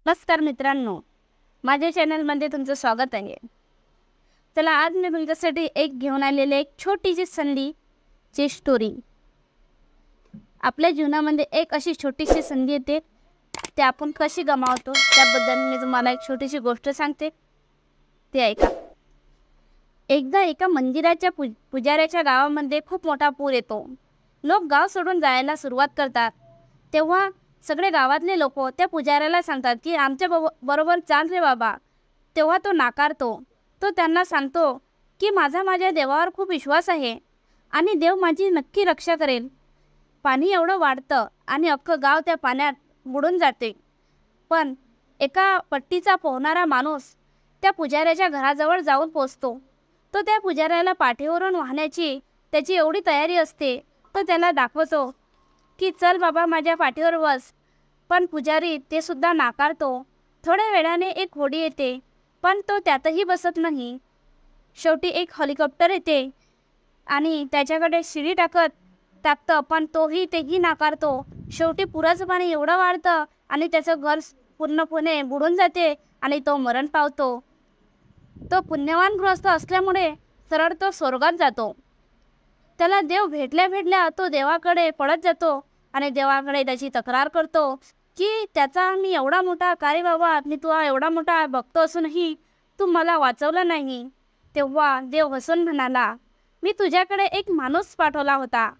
नमस्कार मित्रांनो, माझ्या चॅनलमध्ये तुमचं स्वागत आहे। चला आज मी तुमच्यासाठी एक घेऊन आलेले एक छोटीशी संधीची स्टोरी। आपल्या जीवनामध्ये एक अशी छोटीशी संधी येते, ते आपण कशी गमावतो त्याबद्दल मी तुम्हाला एक छोटीशी गोष्ट सांगते, ते ऐका। एकदा एका मंदिराच्या पुजाऱ्याच्या गावामध्ये खूप मोठा पूर येतो। लोक गाव सोडून जायला सुरुवात करतात। तेव्हा सगळे गावातले लोक त्या पुजाऱ्याला सांगतात की आमच्या बरोबर चाल रे बाबा। तेव्हा तो नाकारतो। तो त्यांना सांगतो की माझ्या देवावर खूप विश्वास आहे आणि देव माझी नक्की रक्षा करेल। पाणी एवढं वाढतं आणि अख्खं गाव त्या पाण्यात बुडून जाते। पण एका पट्टीचा पोहणारा माणूस त्या पुजाऱ्याच्या घराजवळ जाऊन पोहोचतो। तो त्या पुजाऱ्याला पाठीवरून वाहण्याची त्याची एवढी तयारी असते। तो त्याला दाखवतो की चल बाबा माझ्या पाठीवर बस, पण पुजारी ते सुद्धा नाकारतो। थोड्या वेळाने एक होडी येते, पण तो त्यातही बसत नाही। शेवटी एक हेलिकॉप्टर येते आणि त्याच्याकडे शिडी टाकतं, पण तेही नाकारतो। शेवटी पुराचं पाणी एवढं वाढतं आणि त्याचं घर पूर्णपणे बुडून जाते आणि तो मरण पावतो। तो पुण्यवान गृहस्थ असल्यामुळे सरळ तो स्वर्गात जातो। त्याला देव भेटल्या तो देवाकडे पळत जातो आणि देवाकडे त्याची तक्रार करतो की त्याचा मी एवढा मोठा कार्य बाबा, मी तुला एवढा मोठा भक्त असूनही तू मला वाचवलं नाही। तेव्हा देव हसून म्हणाला, मी तुझ्याकडे एक माणूस पाठवला होता,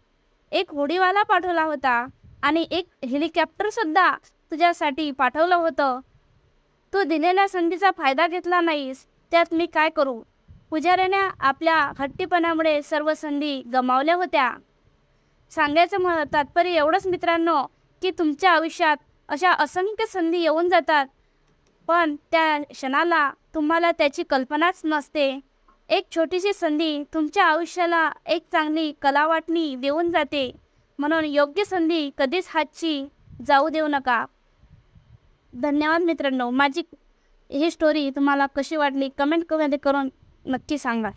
एक होडीवाला पाठवला होता आणि एक हेलिकॉप्टर सुद्धा तुझ्यासाठी पाठवलं होतं। तू दिलेल्या संधीचा फायदा घेतला नाहीस, त्यात मी काय करू। पुजाऱ्याने आपल्या हट्टीपणामुळे सर्व संधी गमावल्या होत्या। सांगायचं तात्पर्य एवढंच मित्रांनो की तुमच्या आयुष्यात अशा असंख्य संधी येऊन जातात, पण त्या क्षणाला तुम्हाला त्याची कल्पनाच नसते। एक छोटीशी संधी तुमच्या आयुष्याला एक चांगली कलावाटणी देऊन जाते। म्हणून योग्य संधी कधीच हातची जाऊ देऊ नका। धन्यवाद मित्रांनो। माझी ही स्टोरी तुम्हाला कशी वाटली कमेंटमध्ये करून नक्की सांगा।